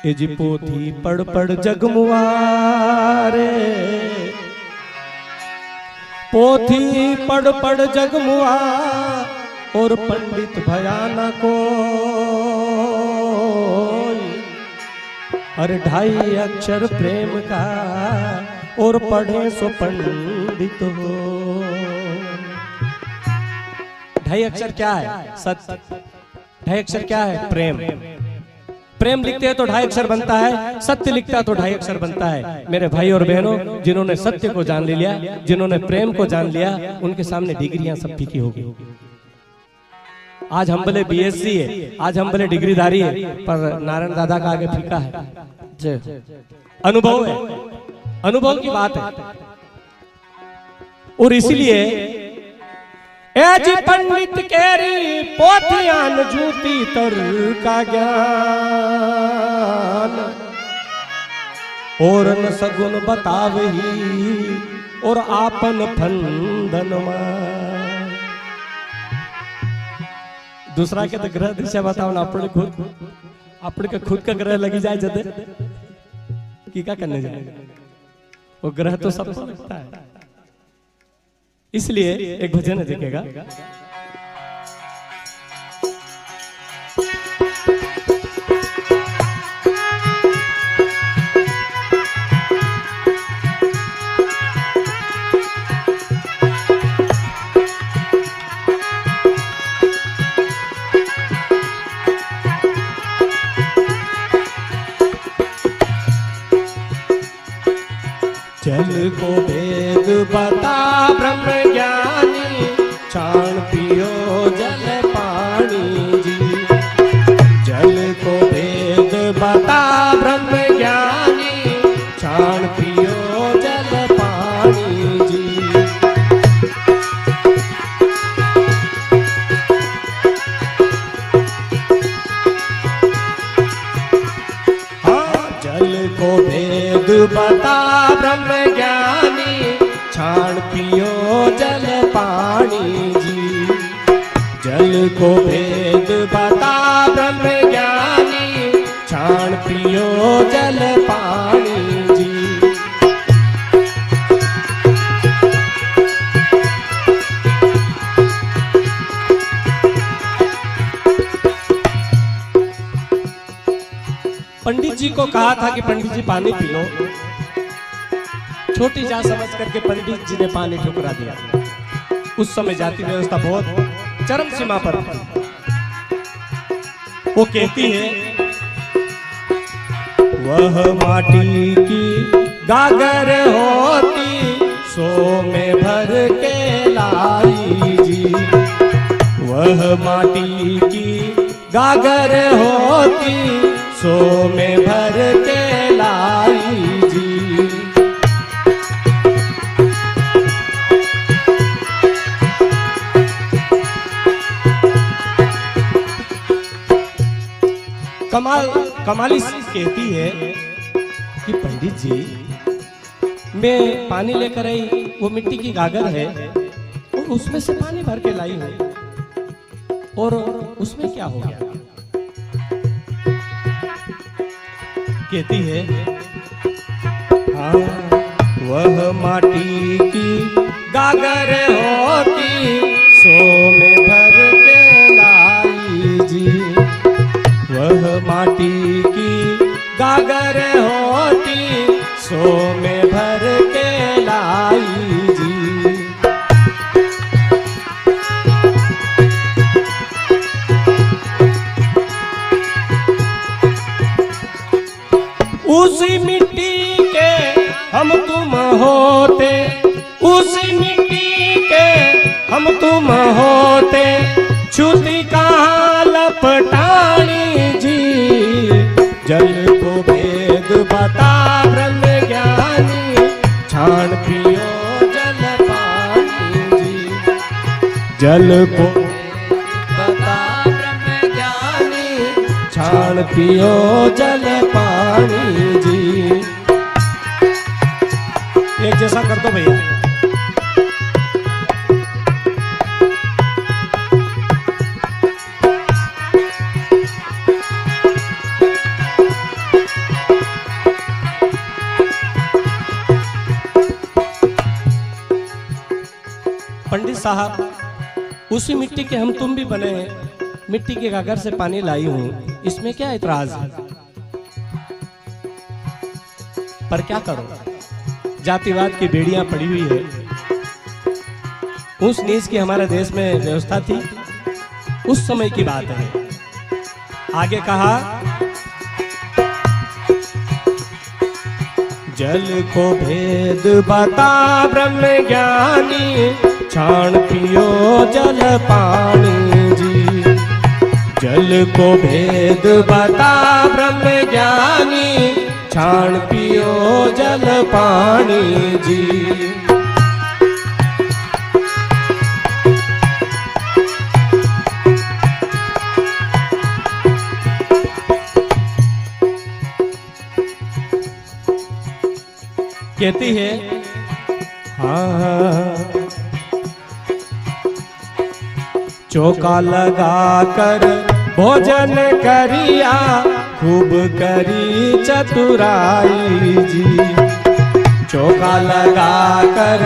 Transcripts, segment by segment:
ए जी पोथी पढ़ पढ़ जगमुआरे, पोथी पढ़ पढ़ जगमुआ और पंडित भयाना को। अरे 2.5 अक्षर प्रेम का और पढ़े सो पंडित हो। 2.5 अक्षर क्या है? सत्य। 2.5 अक्षर क्या है? प्रेम। प्रेम लिखते हैं तो 2.5 अक्षर बनता है, सत्य लिखता है तो 2.5 अक्षर बनता है। मेरे भाई और बहनों, जिन्होंने सत्य को जान लिया, जिन्होंने प्रेम को जान लिया, उनके सामने डिग्रियां सब फीकी हो गई। आज हम भले BSc है, आज हम भले डिग्रीधारी है, पर नारायण दादा का आगे फीका है। अनुभव है, अनुभव की बात है। और इसीलिए एज पंडित केरी पोथियान जूती तर का ज्ञान, और न सगुन बतावही और आपन फंदन मान। दूसरा के तो ग्रह दिशा बताओ ना, अपने का खुद का ग्रह लगी जाए जदे की क्या करने जाए, वो ग्रह तो सबको लगता है। इसलिए एक भजन है, देखेगा जल को वेद बता ब्रह्म ज्ञानी, छाण पियो जल पानी जी। जल को वेद बता ब्रह्म ज्ञानी, छाण पियो जल पानी जी। हाँ, जल को वेद बता ब्रह्म ज्ञानी, छाण पियो जल पानी जी। जल को भेद बता ब्रह्म ज्ञानी, छाण पियो जल पानी जी। पंडित जी को कहा था कि पंडित जी पानी पी लो। छोटी जा समझ करके पंडित जी ने पानी ठुकरा दिया। उस समय जाति व्यवस्था बहुत चरम सीमा पर थी। वो कहती है, वह माटी की गागर होती, सो में भर के लाई जी। वह माटी की गागर होती, सो में भर के लाई जी। कमाली कहती है कि पंडित जी, मैं पानी लेकर आई, वो मिट्टी की गागर है और उसमें से पानी भर के लाई हूं, और उसमें क्या हो गया? कहती है, हाँ, वह माटी की गागर होती, सो में भर के लाई जी। वह माटी की गागर होती, सो में भर के लाई जी। उसी मिट्टी के हम तुम होते, उसी मिट्टी के हम तुम होते, छुती कहाँ लपटानी जी। जल को वेद बता ब्रह्म ज्ञानी, छाण पियो जल पानी जी। जल को बता ब्रह्म ज्ञानी, छाण पियो जल पानी जी। एक जैसा कर दो भैया। साहब उसी मिट्टी के हम तुम भी बने हैं, मिट्टी के गागर से पानी लाई हूं, इसमें क्या इतराज है? पर क्या करो, जातिवाद की बेड़ियां पड़ी हुई है। ऊंच नीच की हमारे देश में व्यवस्था थी, उस समय की बात है। आगे कहा, जल को भेद बता ब्रह्म ज्ञानी, छाण पियो जल पानी जी। जल को भेद बता ब्रह्म ज्ञानी, छाण पियो जल पानी जी। कहती है हाँ, चौका लगा कर भोजन करिया, खूब करी चतुराई जी। चौका लगा कर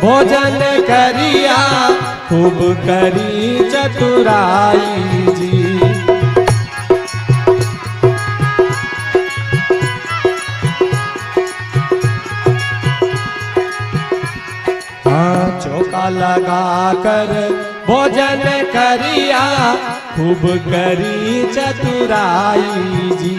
भोजन करिया, खूब करी चतुराई जी। चौका लगा कर भोजन करिया, खूब करी चतुराई जी।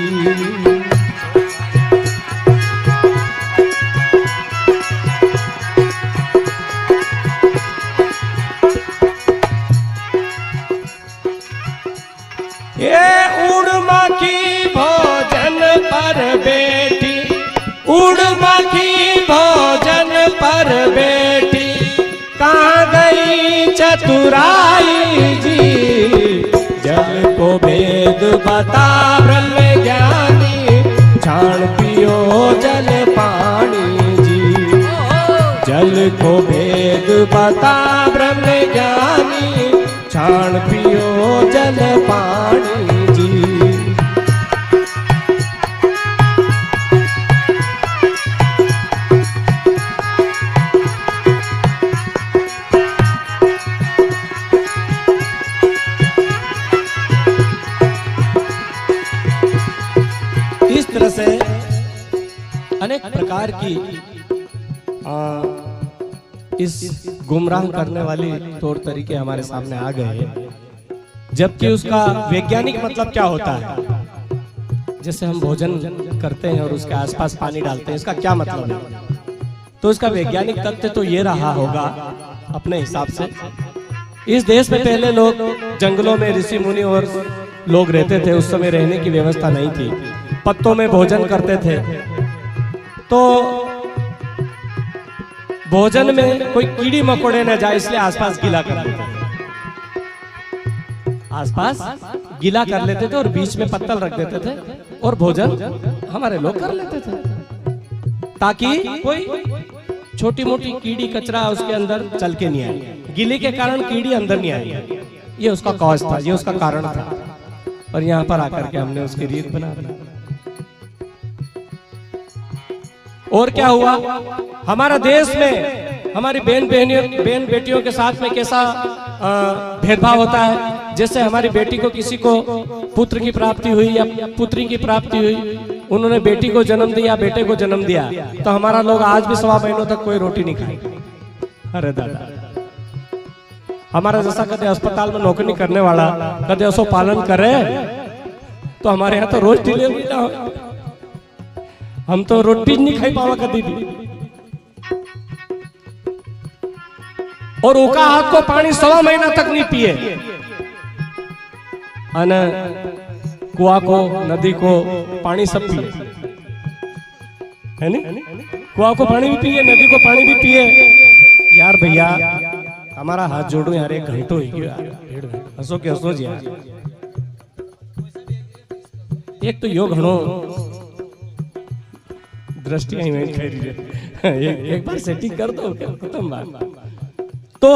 ये उड़मा की भोजन पर बेटी, उड़मा की भोजन पर बेटी, कहाँ गई चतुराई जी। जल को भेद बता ब्रह्म ज्ञानी, छाण पियो जल पानी जी। जल को भेद बता ब्रह्म ज्ञानी, छाण पियो जल पानी जी। इस तरह से अनेक प्रकार की इस गुमराह करने वाली तौर तरीके हमारे सामने आ गए हैं, जबकि उसका वैज्ञानिक मतलब क्या होता है। जैसे हम भोजन करते हैं और उसके आसपास पानी डालते हैं, इसका क्या मतलब है? तो इसका वैज्ञानिक तथ्य तो ये रहा होगा अपने हिसाब से। इस देश में पहले लोग जंगलों में ऋषि मुनि और लोग रहते थे, उस समय रहने की व्यवस्था नहीं थी, पत्तों में भोजन करते थे। तो भोजन में कोई कीड़ी मकोड़े न जाए इसलिए आसपास गीला कर लेते थे, आसपास गीला कर लेते थे और बीच में पत्तल रख देते थे और भोजन हमारे लोग कर लेते थे, ताकि कोई छोटी मोटी कीड़ी कचरा उसके अंदर चल के नहीं आए। गीले के कारण कीड़ी अंदर नहीं आई, ये उसका कॉज था, ये उसका कारण था। और यहाँ पर आकर के हमने उसकी रीत बना दी। और क्या हुआ, हमारा देश में हमारी बहन बेटियों के साथ में कैसा भेदभाव होता है। जैसे हमारी बेटी को किसी को पुत्र की प्राप्ति हुई या पुत्री की प्राप्ति हुई, उन्होंने बेटी को जन्म दिया, बेटे को जन्म दिया, तो हमारा लोग आज भी 1.25 महीनों तक कोई रोटी नहीं खाएंगे। अरे दादा, हमारा जैसा कदे अस्पताल में नौकरी करने वाला कदे उसको पालन करे, तो हमारे यहाँ तो रोज डिलीवरी ना हो, हम तो रोटी नहीं खाई पावा कभी भी। और उका हाथ को पानी 1.25 महीना तक नहीं पिए, अन कुआ को नदी को पानी सब पिए, है नहीं? कुआ को पानी भी पिए, नदी को पानी भी पिए। यार भैया, हमारा हाथ जोड़ो यार, 1 घंटो ही गयो यार, हंसो के हंसो जी यार। एक तो यो घणो दृष्टियां ही नहीं खरी है, एक बार सेटिंग कर दो, खत्म बात। तो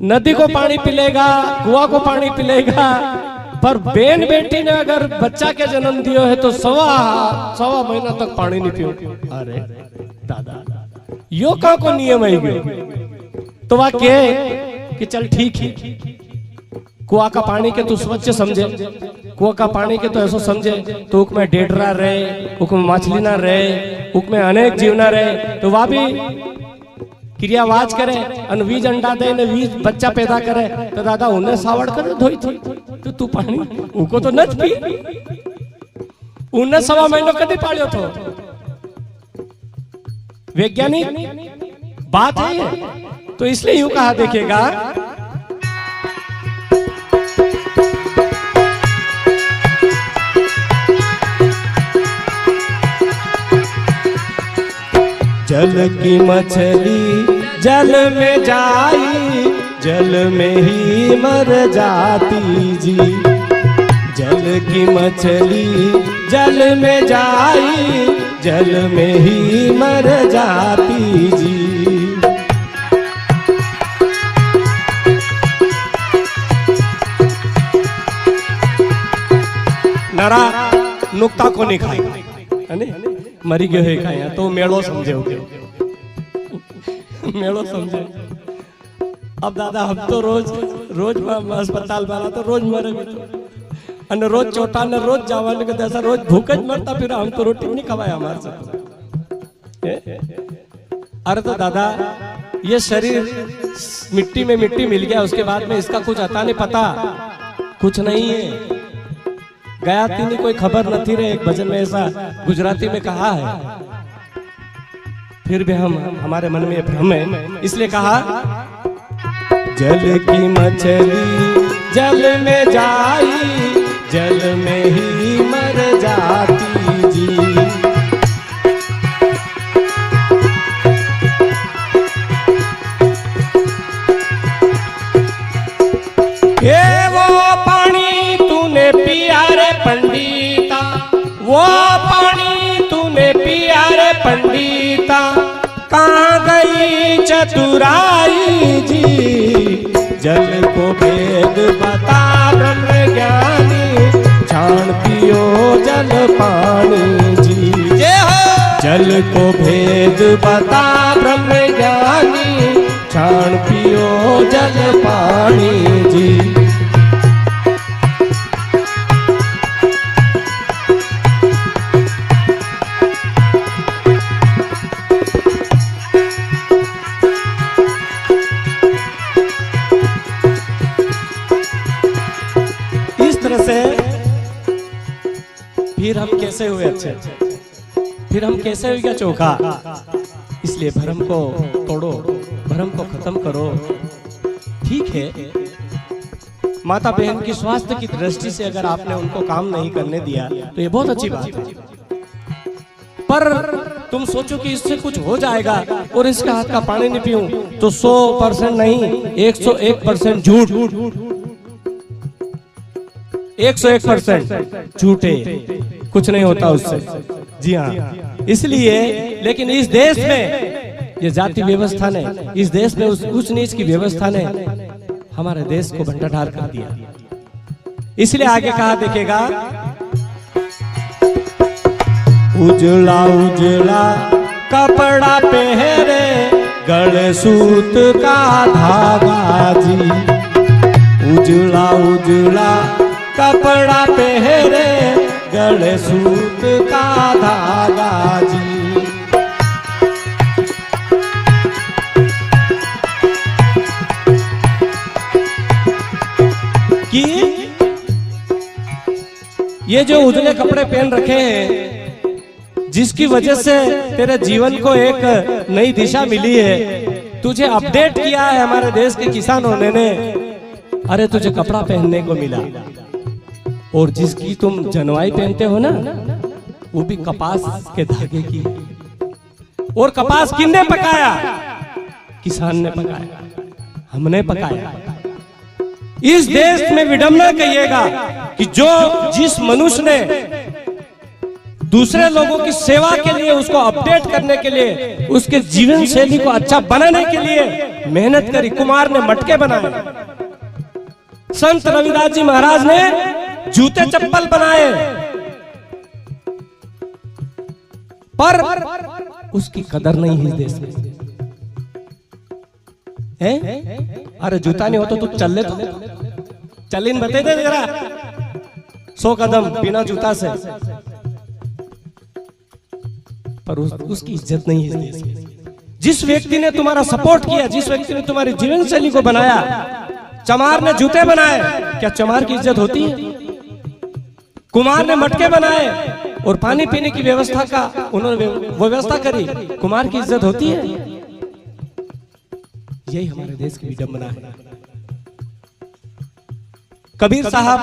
नदी को पानी पिलेगा, कुआ को पानी पिलेगा, पर बेन बेटी ने अगर बच्चा के जन्म दियो है तो 1.25 महीना तक पानी नहीं पियो। अरे दादा, यो का को नियम है गयो, तो वह कहे कि चल ठीक है, कुआ का पानी के तू स्वच्छ समझे, कुआ का पानी के तो ऐसा समझे, तो उक में डेडरा रहे, उक में मछली ना रहे, उक में अनेक जीव ना रहे, तो वह भी क्रियावाज करे, बीज अंडा दे ने बीज बच्चा पैदा करे, तो दादा उन्हें सावड़ कर धोई थी, तो तू पानी उनको तो नच पी, उन्हें 1.25 महीनों कभी पालियो थो। वैज्ञानिक बात है ये, तो इसलिए यूं कहा देखेगा, जल की मछली जल में जाई, जल में ही मर जाती जी। जल की मछली जल में जाई, जल में ही मर जाती जी। नरा नुक्ता को नहीं खाएगा, मरी गयो है खाया तो मेड़ो समझे, मेड़ो समझे। अब दादा हम तो रोज अस्पताल वाला तो रोज मरे, अने रोज चोटा ने रोज जावाने के जैसा रोज भूखे मरता, फिर हम तो रोटी नहीं खवाया हमारे से। अरे तो दादा ये शरीर मिट्टी में मिट्टी मिल गया, उसके बाद में इसका कुछ आता नहीं, पता कुछ नहीं है, गया थी नहीं, कोई खबर न थी रे, एक भजन में ऐसा गुजराती में कहा है। फिर भी हमारे मन में भ्रम है, इसलिए कहा जल की मछली जल में जाई, जल में ही मर जाती जी। ये वो पानी तूने पिया रे पंडिता, वो पानी तूने पिया रे पंडिता, कहाँ गई चतुराई जी। जल को भेद बता ब्रह्म ज्ञानी, छान पियो जल पानी जी। जल को भेद बता ब्रह्म ज्ञानी, छान पियो जल पानी जी। फिर हम कैसे हुए अच्छे, फिर हम कैसे हुए चोखा। इसलिए भ्रम को तोड़ो, भ्रम को खत्म करो। ठीक है, माता बहन की स्वास्थ्य की दृष्टि से अगर आपने उनको काम नहीं करने दिया तो ये बहुत अच्छी बात है, पर तुम सोचो कि इससे कुछ हो जाएगा और इसके हाथ का पानी नहीं पीऊं तो 100% नहीं, 101% झूठ, 101% झूठे, कुछ नहीं होता उससे। जी हाँ, इसलिए लेकिन इस देश में ये जाति व्यवस्था ने, इस देश में उस उच्च नीच की व्यवस्था ने हमारे देश को भंडाढार कर दिया। इसलिए आगे कहा देखेगा, उजला उजला कपड़ा पहरे, गले सूत का धागा जी। उजला उजला कपड़ा पहरे, गले सूत का धागा जी। कि ये जो उजले कपड़े पहन रखे हैं, जिसकी वजह से तेरे जीवन को एक नई दिशा मिली है, तुझे अपडेट किया है हमारे देश के किसानों ने। अरे तुझे कपड़ा पहनने को मिला, और जिसकी तुम जनवाई पहनते हो ना, वो भी कपास के धागे की। और कपास किसने पकाया? किसान ने पकाया, हमने पकाया। इस देश में विडंबना कहिएगा कि जिस मनुष्य ने दूसरे लोगों की सेवा के लिए, उसको अपडेट करने के लिए, उसके जीवन शैली को अच्छा बनाने के लिए मेहनत करी। कुमार ने मटके बनाए, संत रविदास जी महाराज ने जूते चप्पल बनाए, पर उसकी कदर नहीं है इस देश में। हैं? अरे जूता नहीं हो तो तू चल ले, तो चल इन बते दे जरा 100 कदम बिना जूता से। पर उसकी इज्जत नहीं है इस देश में। जिस व्यक्ति ने तुम्हारा सपोर्ट किया, जिस व्यक्ति ने तुम्हारी जीवन शैली को बनाया, चमार ने जूते बनाए, क्या चमार की इज्जत होती है? कुमार ने मटके बनाए और पानी पीने की व्यवस्था का उन्होंने व्यवस्था करी, कुमार की इज्जत होती है? यही हमारे देश की विडंबना है। कबीर साहब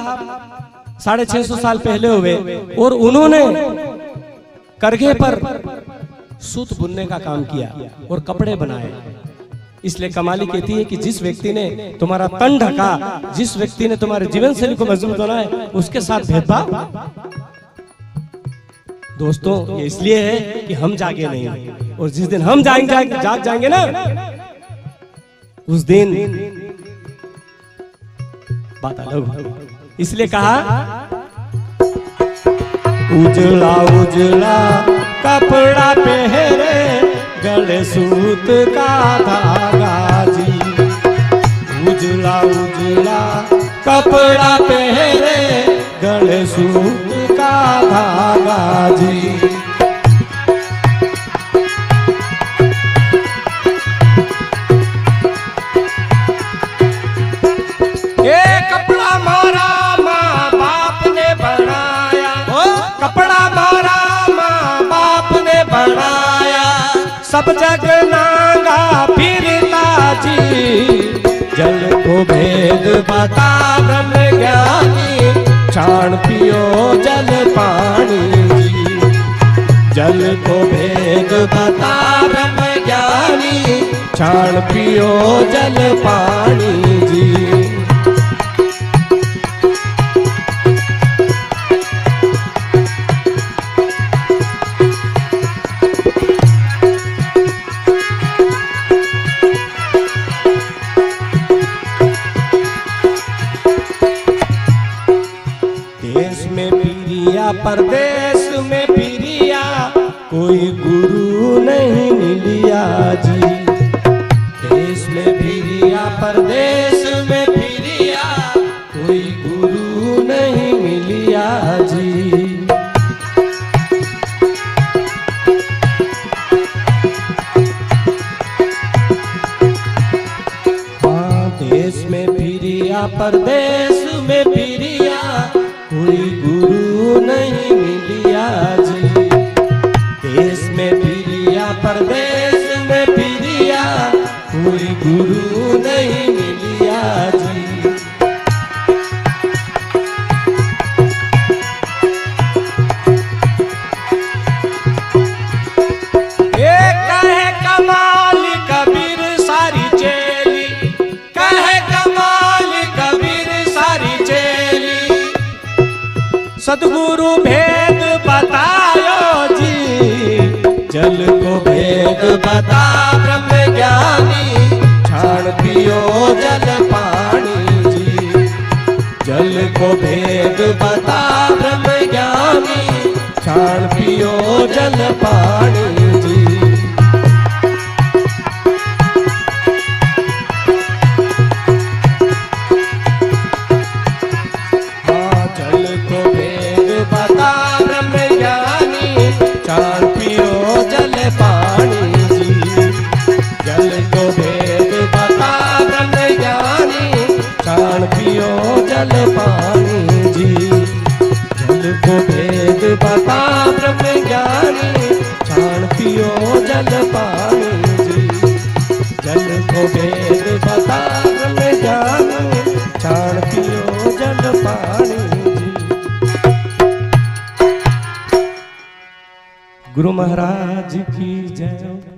650 साल पहले हुए और उन्होंने करघे पर सूत बुनने का काम किया और कपड़े बनाए। इसलिए कमाली कहती है कि जिस व्यक्ति ने तुम्हारा तन ढका, जिस व्यक्ति ने तुम्हारे जीवन शैली को मजबूत बनाया, उसके साथ भेदभाव। दोस्तों, ये इसलिए है कि हम जागे नहीं, और जिस दिन हम जाग जाएंगे ना, उस दिन बात अलग होगी। इसलिए कहा उजला उजला कपड़ा पहरे, गले सूत का धागा जी। उजला उजला कपड़ा पहरे, गले सूत का धागा जी। ये कपड़ा मारा माँ बाप ने बनाया, कपड़ा मारा माँ बाप ने बनाया, सब जग नांगा फिरता जी। जल को भेद बता ब्रह्म ज्ञानी, छाण पियो जल पानी जी। जल को भेद बता ब्रह्म ज्ञानी, छाण पियो जल पानी जी। परदेश में फिरिया, कोई गुरु नहीं मिलिया जी। देश में फिरिया, परदेश में फिरिया, कोई गुरु नहीं मिलिया जी। हाँ, देश में फिरिया, परदेश में फिरिया, कोई गुरु नहीं मिलिया जी। देश में फिरिया, परदेश में फिरिया, कोई गुरु नहीं मिलिया जी। एक कहे कमाल कबीर सारी चेली, कहे कमाल कबीर सारी चेली। सद्गुरु भेद बतायो जी, जल को भेद बता ब्रह्म ज्ञानी, छाण पियो जल पानी जी। जल को भेद बता ब्रह्म ज्ञानी, छाण पियो जल पानी जी। छाण पियो जल पानी जी। जल को भेद बता ब्रह्म ज्ञानी, छाण पियो जल पानी जी। जल को भेद बता ब्रह्म ज्ञानी, छाण पियो जल पानी जी। जल को भेद बता ब्रह्म ज्ञानी, छाण पियो जल पानी जी। गुरु महाराज की जय।